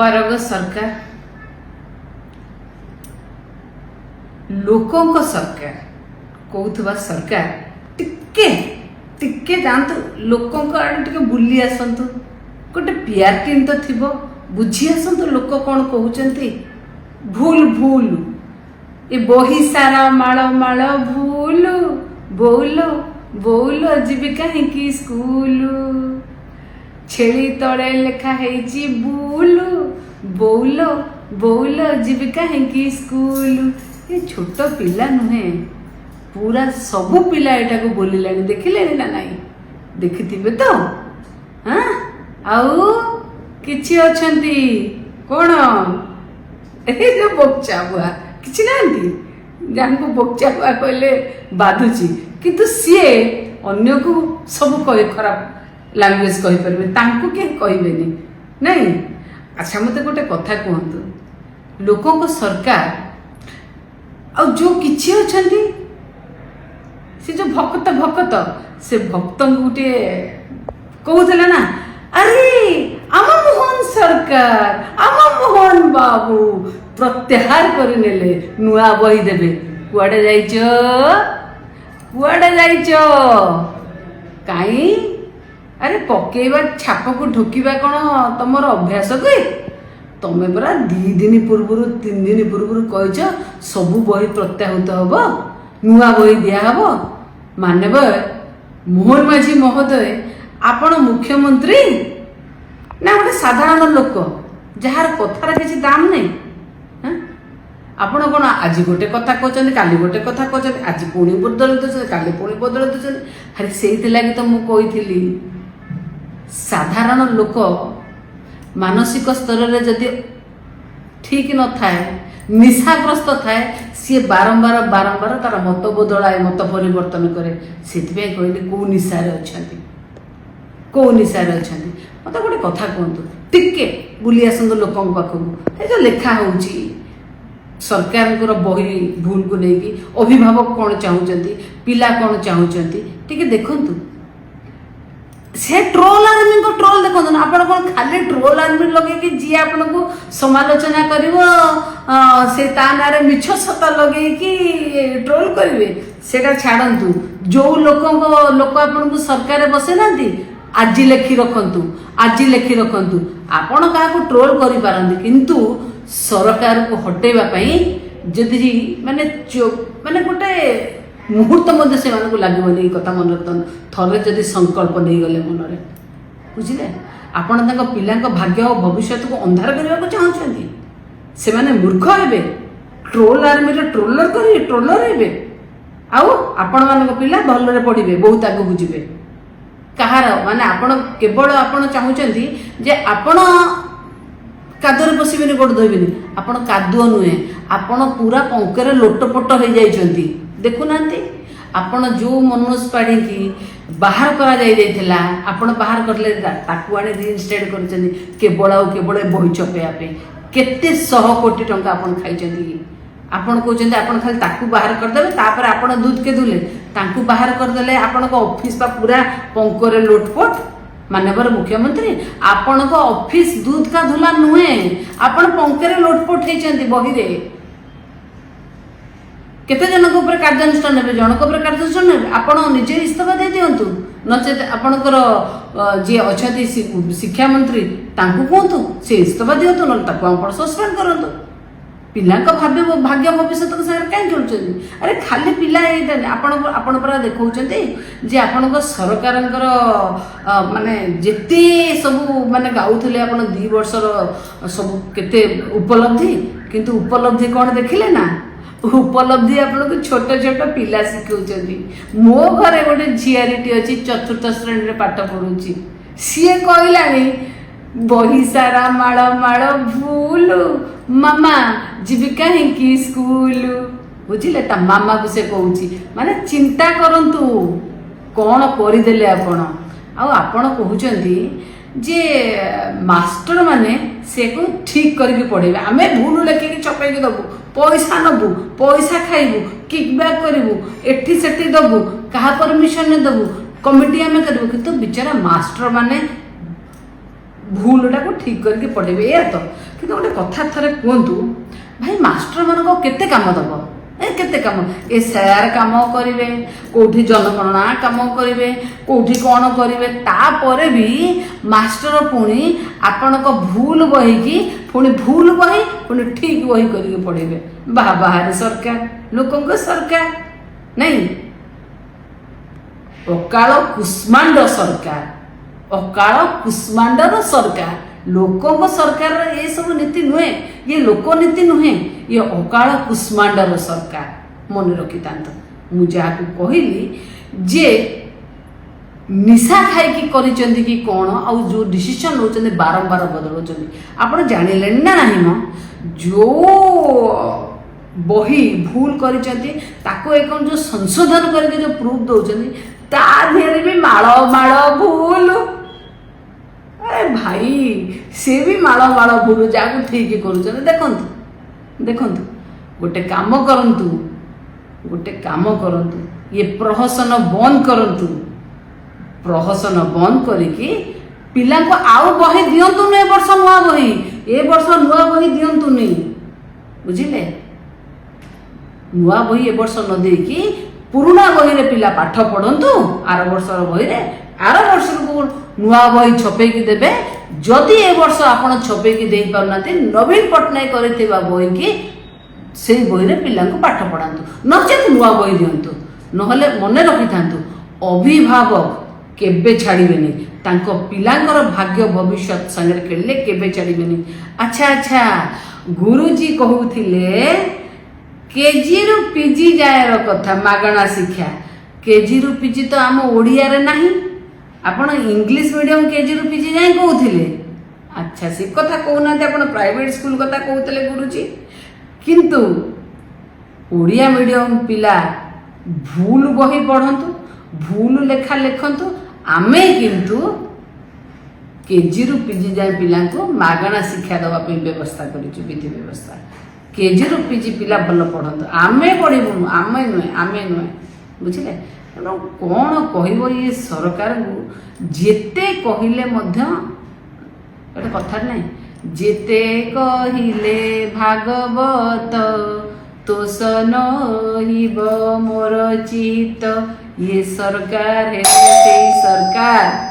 ଅପାରଗ ସରକାର, ଲୋକଙ୍କ ସରକାର କହୁଥିବା ସରକାର ଟିକେ ଟିକେ ଯାଆନ୍ତୁ ଲୋକଙ୍କ ଆଡ଼େ ଟିକେ ବୁଲି ଆସନ୍ତୁ। ଗୋଟେ ପିଆର ଟିମ୍ ତ ଥିବ, ବୁଝି ଆସନ୍ତୁ ଲୋକ କ'ଣ କହୁଛନ୍ତି। ଭୁଲ ଭୁଲ ଏ ବହି ସାରା ମାଳ ମାଳ ଭୁଲ, ବୋଉଲ ବୋଉଲ ଯିବି କାହିଁକି ସ୍କୁଲ, ଛେଳି ତଳେ ଲେଖା ହେଇଛି ବୁଲ, ବୋଉଲ ବୋଉଲ ଯିବି କାହିଁକି ସ୍କୁଲ। ଏ ଛୋଟ ପିଲା ନୁହେଁ, ପୁରା ସବୁ ପିଲା ଏଟାକୁ ବୋଲିଲାଣି। ଦେଖିଲେଣି ନା ନାଇଁ? ଦେଖିଥିବେ ତ। ଆଉ କିଛି ଅଛନ୍ତି କ'ଣ? ଏ ଯୋଉ ବୋକ୍ଚା ବୁଆ କିଛି ନାହାନ୍ତି, ଯାହାଙ୍କୁ ବୋକ୍ଚା ବୁଆ କହିଲେ ବାଧୁଛି, କିନ୍ତୁ ସିଏ ଅନ୍ୟକୁ ସବୁ ଖରାପ ଲାଙ୍ଗୁଏଜ କହିପାରିବେ, ତାଙ୍କୁ କେହି କହିବେନି ନାଇଁ। ଆଚ୍ଛା ମତେ ଗୋଟେ କଥା କୁହନ୍ତୁ, ଲୋକଙ୍କ ସରକାର ଆଉ ଯୋଉ କିଛି ଅଛନ୍ତି, ସେ ଯୋଉ ଭକ୍ତ ସେ ଭକ୍ତଙ୍କୁ ଗୋଟିଏ କହୁଥିଲେ ନା, ଆରେ ଆମ ମୋହନ ସରକାର, ଆମ ମୋହନ ବାବୁ ପ୍ରତ୍ୟାହାର କରିନେଲେ, ନୂଆ ବହି ଦେବେ। କୁଆଡେ ଯାଇଛ? କୁଆଡେ ଯାଇଛ? କାହିଁ? ଆରେ ପକେଇବା ଛାପକୁ ଢୋକିବା କ'ଣ ତମର ଅଭ୍ୟାସ କି? ତମେ ପରା 2 ଦିନ ପୂର୍ବରୁ 3 ଦିନ ପୂର୍ବରୁ କହିଛ ସବୁ ବହି ପ୍ରତ୍ୟାହୃତ ହବ, ନୂଆ ବହି ଦିଆହବ। ମାନ୍ୟବର ମୋହନ ମାଝୀ ମହୋଦୟ, ଆପଣ ମୁଖ୍ୟମନ୍ତ୍ରୀ ନା ଗୋଟେ ସାଧାରଣ ଲୋକ ଯାହାର କଥାର କିଛି ଦାମ ନାହିଁ? ଆପଣ କ'ଣ ଆଜି ଗୋଟେ କଥା କହୁଛନ୍ତି, କାଲି ଗୋଟେ କଥା କହୁଛନ୍ତି, ଆଜି ପୁଣି ବଦଳି ଦେଉଛନ୍ତି, କାଲି ପୁଣି ବଦଳି ଦେଉଛନ୍ତି। ଆରେ ସେଇଥିଲାଗି ତ ମୁଁ କହିଥିଲି, ସାଧାରଣ ଲୋକ ମାନସିକ ସ୍ତରରେ ଯଦି ଠିକ ନଥାଏ, ନିଶାଗ୍ରସ୍ତ ଥାଏ, ସିଏ ବାରମ୍ବାର ତାର ମତ ବଦଳାଏ, ମତ ପରିବର୍ତ୍ତନ କରେ। ସେଥିପାଇଁ କହିଲି କୋଉ ନିଶାରେ ଅଛନ୍ତି, କୋଉ ନିଶାରେ ଅଛନ୍ତି। ମତେ ଗୋଟେ କଥା କୁହନ୍ତୁ, ଟିକେ ବୁଲି ଆସନ୍ତୁ ଲୋକଙ୍କ ପାଖକୁ। ଏ ଯୋଉ ଲେଖା ହଉଛି ସରକାରଙ୍କର ବହି ଭୁଲକୁ ନେଇକି, ଅଭିଭାବକ କ'ଣ ଚାହୁଁଛନ୍ତି, ପିଲା କ'ଣ ଚାହୁଁଛନ୍ତି, ଟିକେ ଦେଖନ୍ତୁ। ସେ ଟ୍ରୋଲ ଆର୍ମିଙ୍କ ଟ୍ରୋଲ ଦେଖନ୍ତୁ ନା। ଆପଣ କ'ଣ ଖାଲି ଟ୍ରୋଲ ଆର୍ମି ଲଗେଇକି ଯିଏ ଆପଣଙ୍କୁ ସମାଲୋଚନା କରିବ ସେ ତା ନାଁରେ ମିଛ ସତ ଲଗେଇକି ଟ୍ରୋଲ କରିବେ? ସେଟା ଛାଡ଼ନ୍ତୁ। ଯୋଉ ଲୋକ ଆପଣଙ୍କୁ ସରକାରରେ ବସେଇନାହାନ୍ତି, ଆଜି ଲେଖି ରଖନ୍ତୁ। ଆପଣ କାହାକୁ ଟ୍ରୋଲ କରିପାରନ୍ତି, କିନ୍ତୁ ସରକାରକୁ ହଟେଇବା ପାଇଁ ଯଦି ମାନେ ଗୋଟେ ମୁହୂର୍ତ୍ତ ମଧ୍ୟ ସେମାନଙ୍କୁ ଲାଗିବନି। ଏଇ କଥା ମନେ ରଖନ୍ତୁ, ଥରେ ଯଦି ସଂକଳ୍ପ ନେଇଗଲେ ମନରେ, ବୁଝିଲେ? ଆପଣ ତାଙ୍କ ପିଲାଙ୍କ ଭାଗ୍ୟ ଓ ଭବିଷ୍ୟତକୁ ଅନ୍ଧାର କରିବାକୁ ଚାହୁଁଛନ୍ତି, ସେମାନେ ମୂର୍ଖ ହେବେ, ଟ୍ରୋଲ ଆର୍ମିର ଟ୍ରୋଲର ହେବେ, ଆଉ ଆପଣମାନଙ୍କ ପିଲା ଭଲରେ ପଢିବେ, ବହୁତ ଆଗକୁ ଯିବେ। କାହାର ମାନେ କେବଳ ଆପଣ ଚାହୁଁଛନ୍ତି ଯେ ଆପଣ କାଦୁଅରେ ପଶିବେନି, ଗୋଡ଼ ଧୋଇବେନି। ଆପଣ କାଦୁଅ ନୁହେଁ, ଆପଣ ପୁରା ପଙ୍କରେ ଲୋଟପଟ ହେଇଯାଇଛନ୍ତି। ଦେଖୁନାହାନ୍ତି, ଆପଣ ଯୋଉ ମନୋଜ ପାଢ଼ୀକି ବାହାର କରାଯାଇଥିଲା, ଆପଣ ବାହାର କରିଲେ, ତାକୁ ଆଣି ରିଇନଷ୍ଟେଟ୍ କରିଛନ୍ତି କେବଳ ବହି ଛପେଇବା ପାଇଁ। କେତେ 100 କୋଟି ଟଙ୍କା ଆପଣ ଖାଇଛନ୍ତି କି? ଆପଣ କହୁଛନ୍ତି ଆପଣ ଖାଲି ତାକୁ ବାହାର କରିଦେବେ, ତାପରେ ଆପଣ ଦୁଧକେ ଧୁଲେ, ତାଙ୍କୁ ବାହାର କରିଦେଲେ ଆପଣଙ୍କ ଅଫିସ ବା ପୁରା ପଙ୍କରେ ଲୋଟପଟ। ମାନ୍ୟବର ମୁଖ୍ୟମନ୍ତ୍ରୀ, ଆପଣଙ୍କ ଅଫିସ ଦୁଧ କା ଧୁଲା ନୁହେଁ, ଆପଣ ପଙ୍କରେ ଲୋଟପଟ ହେଇଛନ୍ତି ବହିରେ। କେତେ ଜଣଙ୍କ ଉପରେ କାର୍ଯ୍ୟାନୁଷ୍ଠାନ ନେବେ? ଜଣଙ୍କ ଉପରେ କାର୍ଯ୍ୟାନୁଷ୍ଠାନ ନେବେ? ଆପଣ ନିଜେ ଇସ୍ତଫା ଦେଇ ଦିଅନ୍ତୁ, ନଚେତ ଆପଣଙ୍କର ଯିଏ ଅଛନ୍ତି ଶିକ୍ଷାମନ୍ତ୍ରୀ ତାଙ୍କୁ କୁହନ୍ତୁ ସେ ଇସ୍ତଫା ଦିଅନ୍ତୁ, ନହେଲେ ତାକୁ ଆପଣ ସସ୍ପେଣ୍ଡ କରନ୍ତୁ। ପିଲାଙ୍କ ଭାଗ୍ୟ ଭବିଷ୍ୟତକୁ ସାଙ୍ଗରେ କାହିଁ ଖେଳୁଛନ୍ତି? ଆରେ ଖାଲି ପିଲା ଏଇଟା ଆପଣ ପରା ଦେଖାଉଛନ୍ତି ଯେ ଆପଣଙ୍କ ସରକାରଙ୍କର ମାନେ ଯେତେ ସବୁ ମାନେ ଗାଉଥିଲେ ଆପଣ 2 ବର୍ଷର ସବୁ କେତେ ଉପଲବ୍ଧି, କିନ୍ତୁ ଉପଲବ୍ଧି କ'ଣ ଦେଖିଲେ ନା? ଉପଲବ୍ଧି ଆପଣଙ୍କୁ ଛୋଟ ପିଲା ଶିଖଉଛନ୍ତି। ମୋ ଘରେ ଗୋଟେ ଝିଆରୀଟି ଅଛି, 4ର୍ଥ ଶ୍ରେଣୀରେ ପାଠ ପଢୁଛି। ସିଏ କହିଲାଣି ବହି ସାରା ମାଳ ମାଳ ଭୁଲ, ମାମା ଯିବି କାହିଁକି ସ୍କୁଲ। ବୁଝିଲେ? ତା ମାମାକୁ ସେ କହୁଛି। ମାନେ ଚିନ୍ତା କରନ୍ତୁ କ'ଣ କରିଦେଲେ ଆପଣ। ଆଉ ଆପଣ କହୁଛନ୍ତି ଯେ ମାଷ୍ଟର ମାନେ ସେକୁ ଠିକ କରିକି ପଢେଇବେ, ଆମେ ଭୁଲ ଲେଖିକି ଛପେଇକି ଦେବୁ, ପଇସା ନେବୁ, ପଇସା ଖାଇବୁ, କିକ୍ ବ୍ୟାକ୍ କରିବୁ, ଏଠି ସେଠି ଦେବୁ, କାହା ପରମିଶନରେ ଦେବୁ, କମିଟି ଆମେ କରିବୁ। କିନ୍ତୁ ବିଚାରା ମାଷ୍ଟର ମାନେ भूलटा को ठीक करके पढ़ेबे या तो कि गोटे कथा थरे कहतु भाई मास्टर मान केते काम दब केते काम ए सैर काम करेंगे कौटी जनगणना काम करेंगे कौटी कौन करेंगे तापर भी मास्टर पुणी आपण को भूल बही की पुणी भूल बही पुणी ठीक बही करके पढ़ेबे बाहर सरकार लोकों को सरकार नहीं अकाल कुष्मांड सरकार अकाल कुष्मांडर सरकार लोकों को सरकार ये सब नीति नुहे ये लोक नीति नुहे ये अकाल कुष्मांडर सरकार मन रखी था मुझे कहली जे निशा खाई करिसेंती कि कौन आ जो डिसीजन नौचंदी बारंबार बदलुचंदी आपण जानिले ना नहीं म जो बही भूल करिसेंती ताको एक जो संशोधन करके जो प्रूफ दौचंदी ता ढेर भी माड़ माड़ भूल अरे भाई से भी माड़ माड़ भूल जाको ठीक करुचंदी देखंतु देखंतु गोटे काम करंतु ये प्रहसन बंद करंतु प्रहसन बंद करिकी पिला को आउ बही दियंतु ए वर्ष नुआ बही ए वर्ष नुआ बही दियंतु नहीं बुझिले नुआ बही ए वर्ष न देकी पुराना बही रे पिला पाठ पढ़ंतु आर वर्ष बही रे आर वर्ष को नुआ बही छपेकी देबे जदि ए वर्ष आपण छपेकी दे पारनाते नवीन पटनायक करथिबा बही की से बही रे पिला को पाठ पढ़ांतु नचेत नुआ बही दियंतु नहले मने रखि थांतु अभिभावक केबे छाड़िबेनी तांको पिलांकर भाग्य भविष्य संगे खेलले केबे छाड़िबेनी अच्छा अच्छा गुरुजी कहउथिले केजी रु पीजी जायर कथा मागणा शिक्षा केजी रु पीजी तो आम ओडिया रे नाही आपण इंग्लिश मीडियम केजी रु पीजी जाय कहउथिले अच्छा से कथा कहउना आपण प्राइवेट स्कूल कथा कहउतले गुरुजी किंतु ओडिया मीडियम पिला भूल बही पढ़ंतु भूल लेखा लिखंतु आमे किंतु केजी रु पीजी जाए पिला को मागणा शिक्षा दवा पे व्यवस्था करिछु विधि व्यवस्था केजी रु पीजी पिला भल पढ़ंतु आमे पढ़िबुनु आमे नुहे बुझिले तेणु कौन कहब ये सरकार को जेते कहिले मध्य गोटे कथा नहीं जेते कहिले भागवत तोष नहिब मोर चित ये सरकार है सरकार